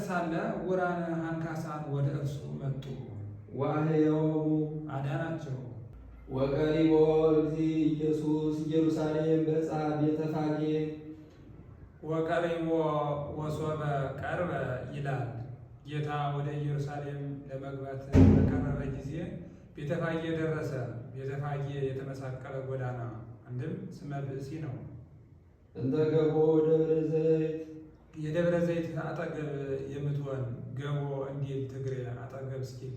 ሳለ ዕውራን አንካሳን ወደ እርሱ መጡ፣ ወአህየዎሙ አዳናቸው። ወቀሪቦ እግዚእ ኢየሱስ ኢየሩሳሌም በዕፀ ቤተፋጌ ወቀሪቦ ወሶበ ቀርበ ይላል። ጌታ ወደ ኢየሩሳሌም ለመግባት በቀረበ ጊዜ ቤተፋጌ ደረሰ። ቤተፋጌ የተመሳቀለ ጎዳና አንድም ስመ ብእሲ ነው። እንተ ገቦ ደብረ ዘይት የደብረ ዘይት አጠገብ የምትሆን ገቦ እንዲል ትግሬ አጠገብ እስኪል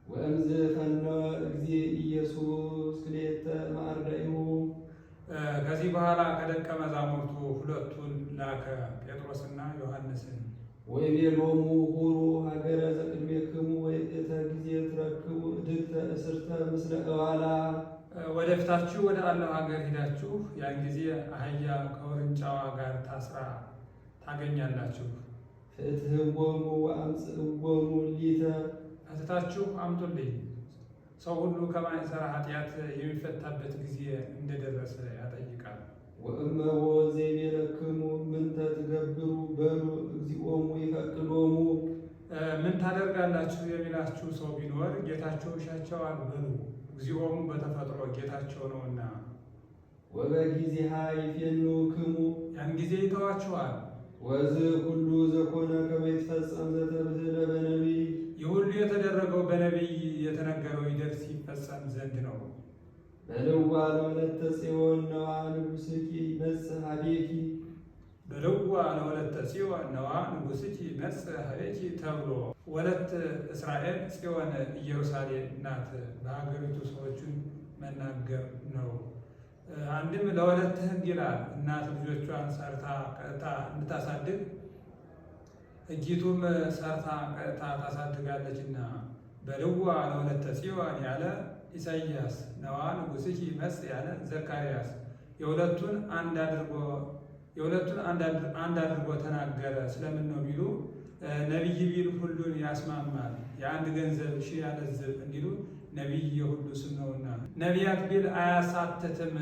ወእምዝ ፈነወ እግዚእ ኢየሱስ ክልኤተ እምአርዳኢሁ ከዚህ በኋላ ከደቀ መዛሙርቱ ሁለቱን ላከ፣ ጴጥሮስና ዮሐንስን። ወይቤሎሙ ሁሩ ሀገረ ዘቅድሜክሙ ወይእተ ጊዜ ትረክቡ እድግተ እስርተ ምስለ እዋላ ወደፊታችሁ ወደ አለው ሀገር ሂዳችሁ ያን ጊዜ አህያ ከውርንጫዋ ጋር ታስራ ታገኛላችሁ። ፍትሕዎሙ ወአምጽእዎሙ ሊተ ፈትታችሁ አምጡልኝ። ሰው ሁሉ ከማይሰራ ኃጢአት የሚፈታበት ጊዜ እንደደረሰ ያጠይቃል። ወእመዎ ዘይቤለክሙ ምንተ ትገብሩ በሉ እግዚኦሙ ይፈቅዶሙ ምን ታደርጋላችሁ የሚላችሁ ሰው ቢኖር ጌታቸው ይሻቸዋል በሉ። እግዚኦሙ በተፈጥሮ ጌታቸው ነውና። ወበጊዜሃ ይፌንውክሙ ያን ጊዜ ይተዋችኋል። ወዝ ሁሉ ዘኮነ ከመ ይትፈጸም ዘተብህለ በነቢይ ይህ ሁሉ የተደረገው በነቢይ የተነገረው ይደርስ ይፈጸም ዘንድ ነው። በልዋ ለወለተ ጽዮን ነዋ ንጉሥኪ ይመጽእ ኀቤኪ በልዋ ለወለተ ጽዮን ነዋ ንጉሥኪ ይመጽእ ኀቤኪ ተብሎ ወለት እስራኤል ጽዮን ኢየሩሳሌም ናት። በሀገሪቱ ሰዎችን መናገር ነው። አንድም ለወለተ ሕግ ይላል። እናት ልጆቿን ሰርታ ቀጥታ እንድታሳድግ እጅቱም ሰርታ ቀጥታ ታሳድጋለችና። በልዋ ለወለተ ጽዮን ያለ ኢሳይያስ፣ ነዋ ንጉሥኪ ይመጽእ ያለ ዘካርያስ የሁለቱን አንድ አድርጎ ተናገረ። ስለምን ነው ቢሉ ነቢይ ቢል ሁሉን ያስማማል፣ የአንድ ገንዘብ ሺህ ያለዝብ እንዲሉ ነቢይ የሁሉ ስም ነውና። ነቢያት ቢል አያሳትትም።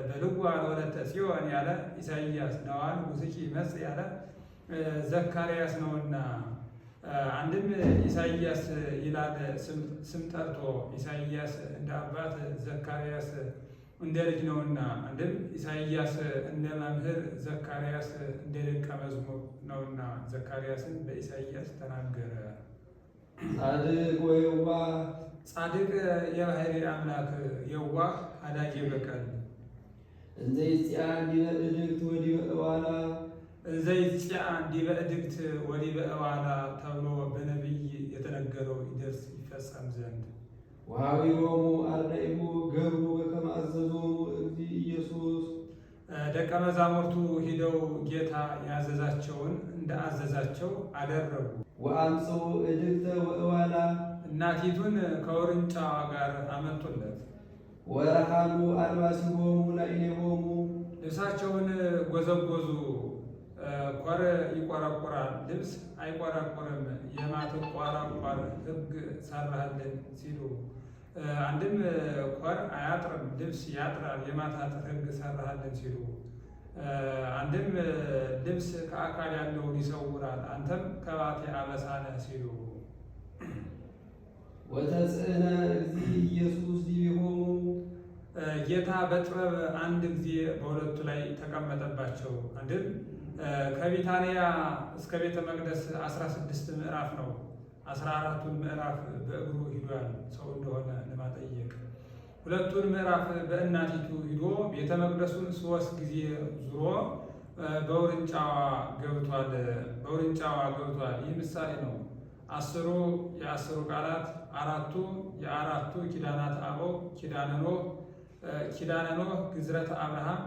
በልዋ ለወለተ ጽዮን ያለ ኢሳይያስ፣ ነዋ ንጉሥኪ ይመጽእ ያለ ዘካርያስ ነውና። አንድም ኢሳይያስ ይላል ስም ጠርቶ፣ ኢሳይያስ እንደ አባት ዘካርያስ እንደ ልጅ ነውና። አንድም ኢሳይያስ እንደ መምህር ዘካርያስ እንደ ደቀ መዝሙር ነውና። ዘካርያስን በኢሳይያስ ተናገረ። ጻድቅ ወየዋህ ጻድቅ የባሕርይ አምላክ የዋህ አዳጌ በቀል እንዘ ይጽአን ዲበ እድግት ወዲበ እዋላ እንዘ ይጽአን ዲበ እድግት ወዲበ እዋላ ተብሎ በነቢይ የተነገረው ይደርስ ይፈጸም ዘንድ። ወኀዊሮሙ አርዳኢሁ ገብሩ በከመ አዘዞሙ እግዚእ ኢየሱስ ደቀ መዛሙርቱ ሂደው ጌታ ያዘዛቸውን እንደ አዘዛቸው አደረጉ። ወአምጽኡ እድግተ ወእዋላ እናቲቱን ከውርንጫዋ ጋር አመጡለት። ወረሃኑ አልባሲሆሙ ላዕሌሆሙ ልብሳቸውን ጎዘጎዙ። ኮር ይቆረቁራል፣ ልብስ አይቆረቁርም፣ የማትቆረቆር ሕግ ሰራህልን ሲሉ፣ አንድም ኮር አያጥርም፣ ልብስ ያጥራል፣ የማታጥር ሕግ ሰራህልን ሲሉ፣ አንድም ልብስ ከአካል ያለውን ይሰውራል፣ አንተም ከባቴ አበሳነ ሲሉ። ወተጽዕነ እግዚእ ኢየሱስ ዲቤሆሙ ጌታ በጥበብ አንድ ጊዜ በሁለቱ ላይ ተቀመጠባቸው። አንድም ከቢታንያ እስከ ቤተ መቅደስ 16 ምዕራፍ ነው። 14ቱን ምዕራፍ በእግሩ ሂዷል ሰው እንደሆነ ለማጠየቅ። ሁለቱን ምዕራፍ በእናቲቱ ሂዶ ቤተ መቅደሱን 3 ጊዜ ዙሮ በውርንጫዋ ገብቷል። ይህ ምሳሌ ነው። 10ሩ የ10ሩ ቃላት፣ 4ቱ የ4ቱ ኪዳናት አበው፣ ኪዳነ ኖህ፣ ግዝረተ አብርሃም፣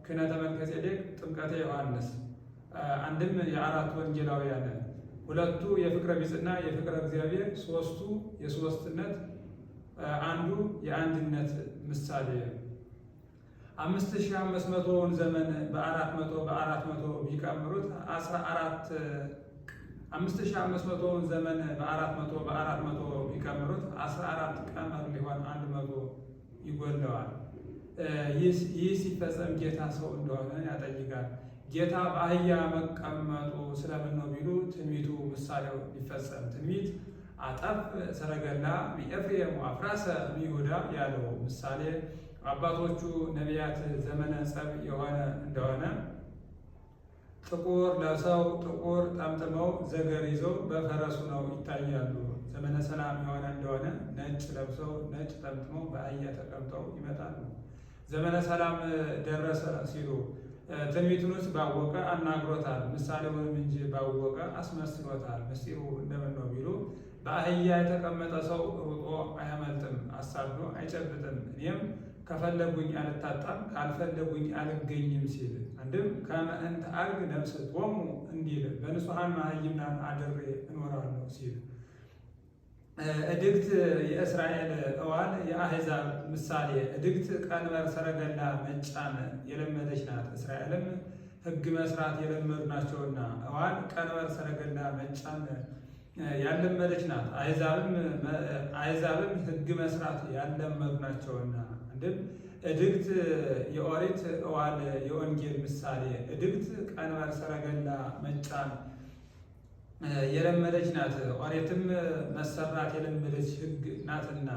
ክህነተ መልከጼዴቅ፣ ጥምቀተ ዮሐንስ። አንድም የ4ቱ ወንጌላውያን፣ 2ቱ የፍቅረ ቢጽና የፍቅረ እግዚአብሔር፣ 3ቱ የሶስትነት፣ አንዱ የአንድነት ምሳሌ። 5500ውን ዘመን በ400 ቢቀምሩት 5500ውን ዘመን በ400 ቢቀምሩት 14 ቀመር ሊሆን 100 ይጎለዋል። ይህ ሲፈጸም ጌታ ሰው እንደሆነ ያጠይቃል። ጌታ በአህያ መቀመጡ ስለምን ነው ቢሉ ትንቢቱ ምሳሌው ሊፈጸም ትንቢት አጠፍ ሰረገላ እምኤፍሬም ወአፍራሰ እምይሁዳ ያለው ምሳሌ አባቶቹ ነቢያት ዘመነ ጸብ የሆነ እንደሆነ ጥቁር ለብሰው ጥቁር ጠምጥመው ዘገር ይዘው በፈረሱ ነው ይታያሉ። ዘመነ ሰላም የሆነ እንደሆነ ነጭ ለብሰው ነጭ ጠምጥመው በአህያ ተቀምጠው ይመጣሉ። ዘመነ ሰላም ደረሰ ሲሉ ትንቢቱንስ ባወቀ አናግሮታል፣ ምሳሌውንም እንጂ ባወቀ አስመስሎታል። ምስጢሩ እንደምን ነው ቢሉ በአህያ የተቀመጠ ሰው ሩጦ አያመልጥም፣ አሳዶ አይጨብጥም። እኔም ከፈለጉኝ አልታጣም ካልፈለጉኝ አልገኝም ሲል አንድም ከመ እንተ አርግ ነፍስቶሙ እንዲል በንጹሐን መሃይምናን አድሬ እኖራለሁ ሲል እድግት የእስራኤል እዋል የአሕዛብ ምሳሌ እድግት ቀንበር ሰረገላ መጫን የለመደች ናት። እስራኤልም ሕግ መስራት የለመዱ ናቸውና እዋል ቀንበር ሰረገላ መጫን ያለመደች ናት። አሕዛብም ሕግ መስራት ያለመዱ ናቸውና አንድም እድግት የኦሪት እዋል የወንጌል ምሳሌ እድግት ቀንበር ሰረገላ መጫን የለመደች ናት። ኦሪትም መሰራት የለመደች ሕግ ናትና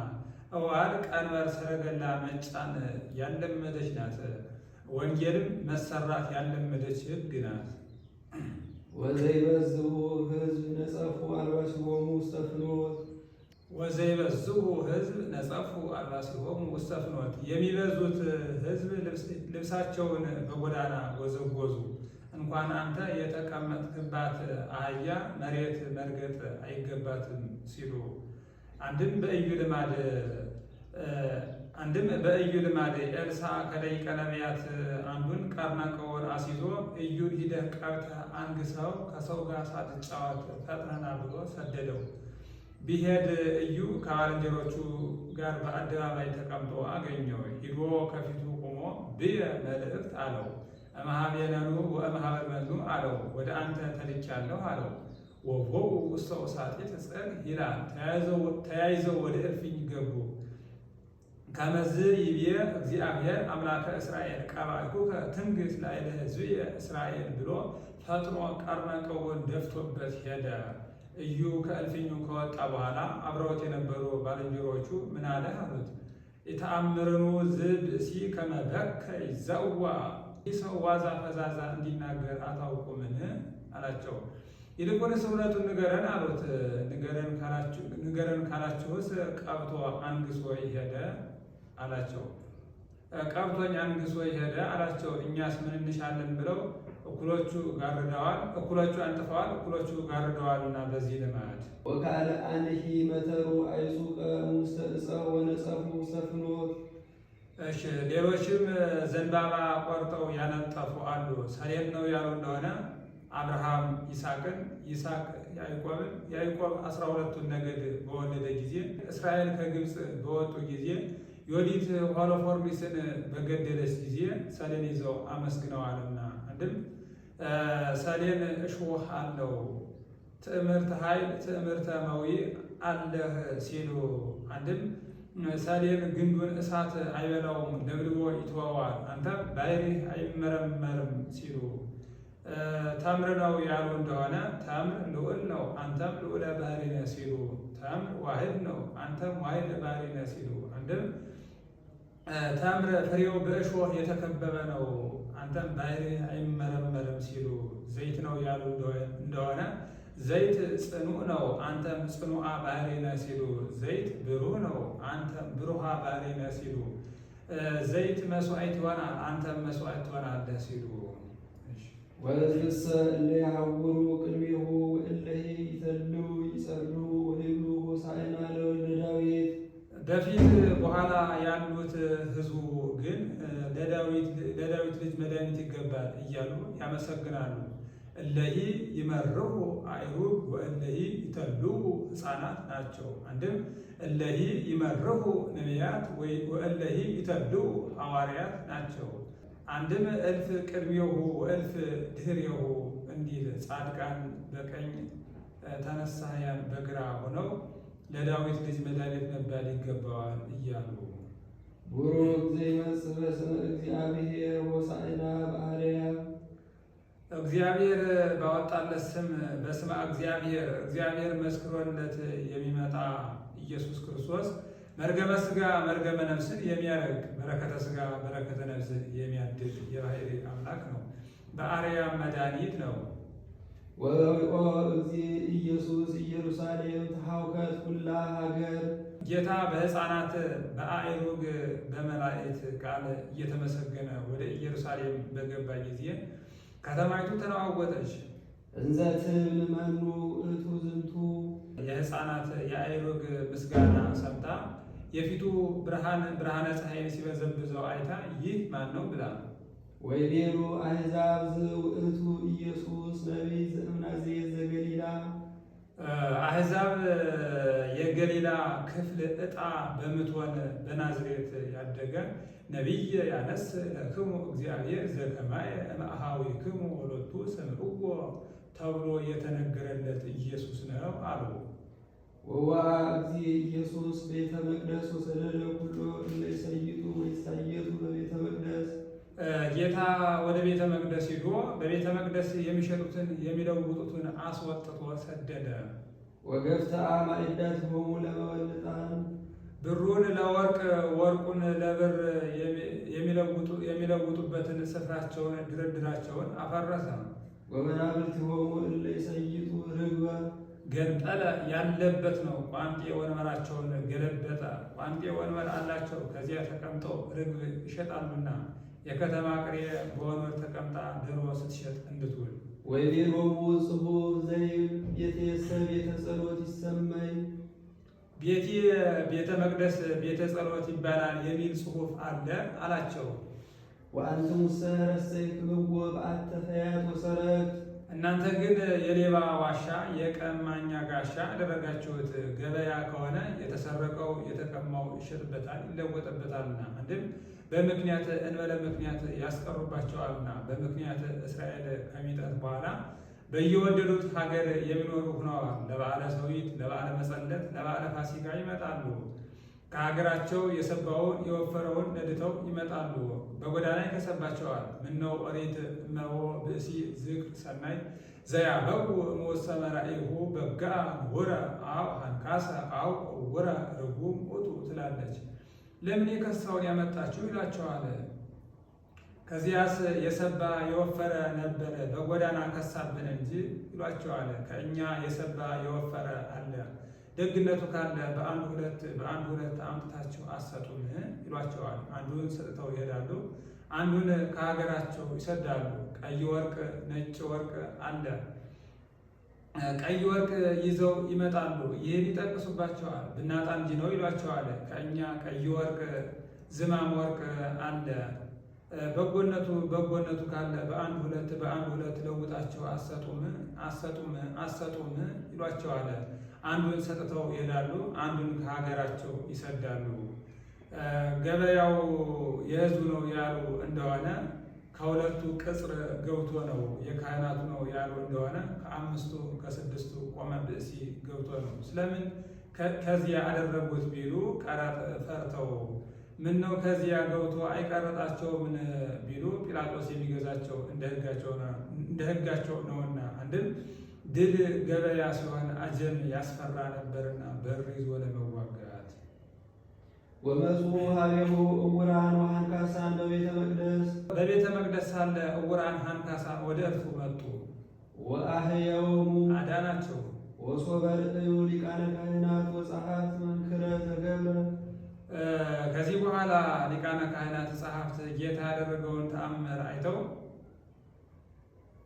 እዋል ቀንበር ሰረገላ መጫን ያለመደች ናት። ወንጌልም መሰራት ያለመደች ሕግ ናት። ወዘይበዝሑ ሕዝብ ነጸፉ አልባሲሆሙ ውስተ ፍኖት ወዘይበዝሑ ሕዝብ ነጸፉ አልባሲሆሙ ውስተ ፍኖት የሚበዙት ሕዝብ ልብሳቸውን በጎዳና ጎዘጎዙ። እንኳን አንተ የተቀመጥክባት አህያ መሬት መርገጥ አይገባትም ሲሉ አንድም በኢዩ ልማድ ኤልሳዕ ከደቂቀ ነቢያት አንዱን ቀርናቀውን አስይዞ ኢዩን ሂደህ ቀብተህ አንግሰው ከሰው ጋር ሳትጫወት ፈጥነና ብሎ ሰደደው። ቢሄድ ኢዩ ከባልንጀሮቹ ጋር በአደባባይ ተቀምጦ አገኘው። ሂዶ ከፊቱ ቆሞ ብየ መልእክት አለው። እምኀቤነኑ ወእምኀበ መኑ አለው። ወደ አንተ ተልኬአለሁ አለው። ወቦኡ ውስተ ውሳጢት ጽሕል ይላል። ተያይዘው ወደ እልፍኝ ገቡ። ከመዝ ይቤ እግዚአብሔር አምላከ እስራኤል ቀባእኩከ ትንግሥ ላዕለ ሕዝብየ እስራኤል ብሎ ፈጥኖ ቀርናቀውን ደፍቶበት ሄደ። ኢዩ ከእልፍኙ ከወጣ በኋላ አብረውት የነበሩ ባልንጀሮቹ ምን አለ አሉት። ኢተአምርኑ ዝብእሲ ከመ በከ ይዘዋ ይህ ሰው ዋዛ ፈዛዛ እንዲናገር አታውቁምን አላቸው። ይልቁንስ እውነቱን ንገረን አሉት። ንገረን ካላችሁስ ቀብቶ አንግሶ ይሄደ አላቸው። ቀብቶኝ አንግሶ ይሄደ አላቸው። እኛስ ምን እንሻለን ብለው እኩሎቹ ጋርደዋል፣ እኩሎቹ አንጥፈዋል፣ እኩሎቹ ጋርደዋልና በዚህ ልማድ ወካለ አንሂ መተሩ አይሱቀ ውስተ ዕፀ ወነጸፉ ውስተ ፍኖት። እሺ ሌሎችም ዘንባባ ቆርጠው ያነጠፉ አሉ። ሰሌን ነው ያሉ እንደሆነ አብርሃም ይስሐቅን፣ ይስሐቅ ያዕቆብን፣ ያዕቆብ 12ቱን ነገድ በወለደ ጊዜ እስራኤል ከግብፅ በወጡ ጊዜ ዮዲት ሆሎፎርሚስን በገደለች ጊዜ ሰሌን ይዘው አመስግነዋልና አንድም ሰሌን እሾህ አለው ትዕምርተ ኃይል ትዕምርተ መዊዕ አለህ ሲሉ አንድም ሰሌን ግንዱን እሳት አይበላውም ለብልቦ ይተወዋል፣ አንተም ባሕርህ አይመረመርም ሲሉ ተምር ነው ያሉ እንደሆነ ተምር ልዑል ነው አንተም ልዑለ ባሕርይ ነህ ሲሉ ተምር ዋሕድ ነው አንተም ዋሕደ ባሕርይ ነህ ሲሉ አንድም ተምር ፍሬው በእሾህ የተከበበ ነው አንተም ባሕርህ አይመረመርም ሲሉ ዘይት ነው ያሉ እንደሆነ ዘይት ጽኑዕ ነው አንተም ጽኑዓ ባሕርይ ነህ ሲሉ ዘይት ብሩህ ነው አንተም ብሩሃ ባሕርይ ነህ ሲሉ ዘይት መስዋዕት ይሆናል አንተም መስዋዕት ትሆናለህ ሲሉ ወለዝሰ እለ ይሐውሩ ቅድሜሁ ወእለሂ ይተልዉ ይጸልዩ ወይብሉ ሆሳዕና ለወልደ ዳዊት። በፊት በኋላ ያሉት ሕዝቡ ግን ለዳዊት ልጅ መድኃኒት ይገባል እያሉ ያመሰግናሉ። እለሂ ይመርሑ አእሩግ ወእለሂ ይተልዉ ሕፃናት ናቸው። አንድም እለሂ ይመርሑ ነቢያት ወእለሂ ይተልዉ ሐዋርያት ናቸው። አንድም እልፍ ቅድሜሁ ወእልፍ ድኅሬሁ እንዲል ጻድቃን በቀኝ ተነሳያን በግራ ሆነው ለዳዊት ልጅ መድኃኒት መባል ይገባዋል እያሉ ቡሩክ ዘይመጽእ በስመ እግዚአብሔር ሆሳዕና በአርያም እግዚአብሔር ባወጣለት ስም በስመ እግዚአብሔር መስክሮለት የሚመጣ ኢየሱስ ክርስቶስ መርገመ ሥጋ መርገመ ነፍስን የሚያደርግ በረከተ ሥጋ በረከተ ነፍስን የሚያድል የባሕርይ አምላክ ነው። በአርያም መድኃኒት ነው። ወወሪኦ እግዚእ ኢየሱስ ኢየሩሳሌም ተሐውከት ኩላ ሀገር። ጌታ በሕፃናት በአእሩግ በመላእክት ቃል እየተመሰገነ ወደ ኢየሩሳሌም በገባ ጊዜ ከተማይቱ ተነዋወጠች። እንዘ ትብል መኑ ውእቱ ዝንቱ። የሕፃናት የአእሩግ ምስጋና ሰምታ የፊቱ ብርሃነ ፀሐይን ሲበዘብዘው አይታ ይህ ማን ነው ብላ ወይቤሉ አሕዛብ ዝውእቱ ኢየሱስ ነቢይ ዘእምናዝሬት ዘገሊላ። አሕዛብ የገሊላ ክፍል ዕጣ በምትሆን በናዝሬት ያደገ ነቢይ ያነስ ለክሙ እግዚአብሔር ዘከማየ እምአኀዊክሙ ወሎቱ ሰምዕዎ ተብሎ የተነገረለት ኢየሱስ ነው አሉ። ወዋ እግዚእ ኢየሱስ ቤተ መቅደስ ወሰደደ ኩሎ እለ ይሰይጡ ወይሳየጡ በቤተ መቅደስ። ጌታ ወደ ቤተ መቅደስ ሂዶ በቤተ መቅደስ የሚሸጡትን የሚለውጡትን አስወጥቶ ሰደደ። ወገፍተአ ማዕዳቲሆሙ ለመበለጣን። ብሩን ለወርቅ ወርቁን ለብር የሚለውጡበትን ስፍራቸውን ድርድራቸውን አፈረሰ። ወመናብርቲሆሙ እለ ይሰይጡ ርግበ። ገንጠለ ያለበት ነው። ቋንጤ ወንበራቸውን ገለበጠ። ቋንጤ ወንበር አላቸው፣ ከዚያ ተቀምጠው ርግብ ይሸጣሉና የከተማ ቅሬ በወንበር ተቀምጣ ዶሮ ስትሸጥ እንድትውል። ወይቤሎሙ ጽሑፍ ዘይብል ቤቴሰ ቤተ ጸሎት ይሰመይ። ቤቴ ቤተ መቅደስ ቤተ ጸሎት ይባላል የሚል ጽሑፍ አለ አላቸው። ወአንትሙሰ ረሰይክምዎ በአተ ፈያት ወሰረቅት። እናንተ ግን የሌባ ዋሻ የቀማኛ ጋሻ አደረጋችሁት። ገበያ ከሆነ የተሰረቀው የተቀማው ይሸጥበታል ይለወጥበታልና፣ አንድም በምክንያት እንበለ ምክንያት ያስቀሩባቸዋልና፣ በምክንያት እስራኤል ከሚጠት በኋላ በየወደዱት ሀገር የሚኖሩ ሆነዋል። ለበዓለ ሰዊት፣ ለበዓለ መጸለት፣ ለበዓለ ፋሲካ ይመጣሉ። ከሀገራቸው የሰባውን የወፈረውን ነድተው ይመጣሉ። በጎዳና ይከሰባቸዋል። ምነው ኦሪት እመቦ ብእሲ ዝክር ሰናይ ዘያበቁ እምወሰመ ራእይሁ በጋ ውረ አው አንካሰ አው ውረ ርጉም ውጡ ትላለች። ለምን የከሳውን ያመጣችሁ ይላቸዋል። ከዚያስ የሰባ የወፈረ ነበረ በጎዳና ከሳብን እንጂ ይሏቸዋል። ከእኛ የሰባ የወፈረ አለ፣ ደግነቱ ካለ በአንድ ሁለት አምጥታችሁ አሰጡን ይሏቸዋል። አንዱን ሰጥተው ይሄዳሉ፣ አንዱን ከሀገራቸው ይሰዳሉ። ቀይ ወርቅ ነጭ ወርቅ አለ፣ ቀይ ወርቅ ይዘው ይመጣሉ። ይህን ይጠቅሱባቸዋል። ብናጣ እንጂ ነው ይሏቸዋል። ከእኛ ቀይ ወርቅ ዝማም ወርቅ አለ፣ በጎነቱ ካለ በአንድ ሁለት ለውጣቸው አሰጡም ይሏቸዋል። አንዱን ሰጥተው ይሄዳሉ፣ አንዱን ከሀገራቸው ይሰዳሉ። ገበያው የሕዝቡ ነው ያሉ እንደሆነ ከሁለቱ ቅጽር ገብቶ ነው የካህናቱ ነው ያሉ እንደሆነ ከአምስቱ ከስድስቱ ቆመ ብእሲ ገብቶ ነው። ስለምን ከዚያ አደረጉት ቢሉ ቀረጥ ፈርተው ምን ነው ከዚያ ገብቶ አይቀረጣቸውምን ቢሉ ጲላጦስ የሚገዛቸው እንደ ሕጋቸው ነውና። አንድም ድል ገበያ ሲሆን አጀም ያስፈራ ነበርና በር ይዞ ለመዋጋት። ወመፁ ሀቤሁ እውራን ወሃንካሳን በቤተ መቅደስ ሳለ እውራን ሃንካሳን ወደ እርሱ መጡ። ወአህየውሙ አዳናቸው። ወሶበ ርእዩ ሊቃነ ካህናት ወጸሐፍት መንክረ ተገብረ። ከዚህ በኋላ ሊቃነ ካህናት ጸሐፍት ጌታ ያደረገውን ተአምር አይተው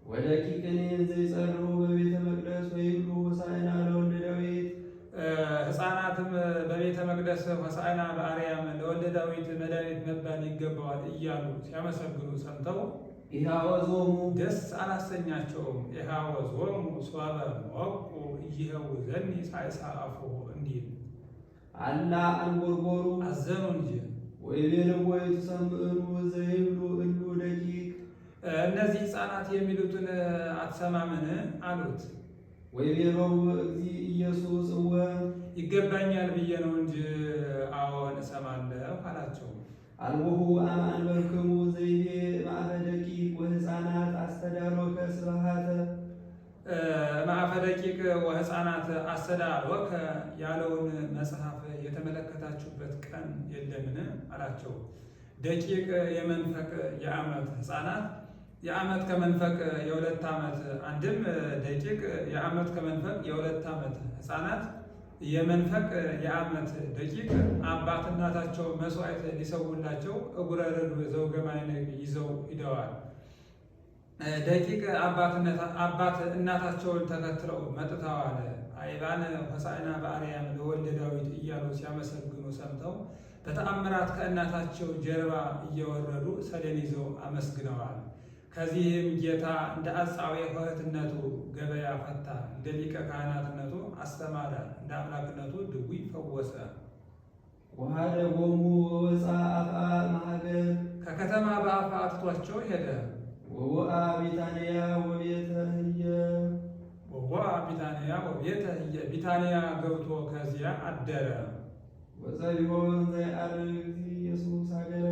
ወደቂቅኔ ዘይጸርሑ በቤተ መቅደስ ወይብሉ ሆሳዕና ለወልደ ዳዊት። ሕፃናትም በቤተ መቅደስ ሆሳዕና በአርያም ለወልደ ዳዊት መድኃኒት መባል ይገባዋል እያሉ ሲያመሰግኑ ሰምተው ኢሃወዞሙ ደስ አላሰኛቸውም። ኢሃወዞሙ ሶበ ወቁ ኢይሄውዘኒ ሳይሳአፉ እንዲል አላ አንጎርጎሩ አዘኑ እንጂ ወይቤልዎ የተሰምዕኑ ዘይብሉ እሉ ደቂቅ። እነዚህ ሕፃናት የሚሉትን አትሰማምን አሉት። ወይቤሎሙ እግዚእ ኢየሱስ እወ ይገባኛል ብዬ ነው እንጂ አዎን እሰማለሁ አላቸው። አልቦሁ አመ አንበርክሙ ዘይቤ ማእፈ ደቂቅ ወሕፃናት አስተዳሎከ ስብሐተ ማዕፈ ደቂቅ ወሕፃናት አስተዳሎከ ያለውን መጽሐፍ የተመለከታችሁበት ቀን የለምን አላቸው። ደቂቅ የመንፈቅ የዓመት ሕፃናት የዓመት ከመንፈቅ የ2 ዓመት አንድም ደቂቅ የዓመት ከመንፈቅ የ2 ዓመት ሕፃናት የመንፈቅ የዓመት ደቂቅ አባት እናታቸው መስዋዕት ሊሰውላቸው እጉረ ርግብ ዘውገ ማዕነቅ ይዘው ሂደዋል። ደቂቅ አባት እናታቸውን ተከትለው መጥተዋል። አይባን ሆሳዕና በአርያም ለወልደ ዳዊት እያሉ ሲያመሰግኑ ሰምተው በተአምራት ከእናታቸው ጀርባ እየወረዱ ሰሌን ይዘው አመስግነዋል። ከዚህም ጌታ እንደ አጻዌ ኆኅትነቱ ገበያ ፈታ፣ እንደ ሊቀ ካህናትነቱ አስተማረ፣ እንደ አምላክነቱ ድውይ ፈወሰ። ወኀደጎሙ ወወፅአ አፍአ እምሀገር ከከተማ በአፋ ትቷቸው ሄደ። ወወአ ቢታንያ ወቤተ ህየ ወወአ ቢታንያ ወቤተ ህየ ቢታንያ ገብቶ ከዚያ አደረ። ወጸቢሖ እንዘ ይዐርግ ኢየሱስ ሀገረ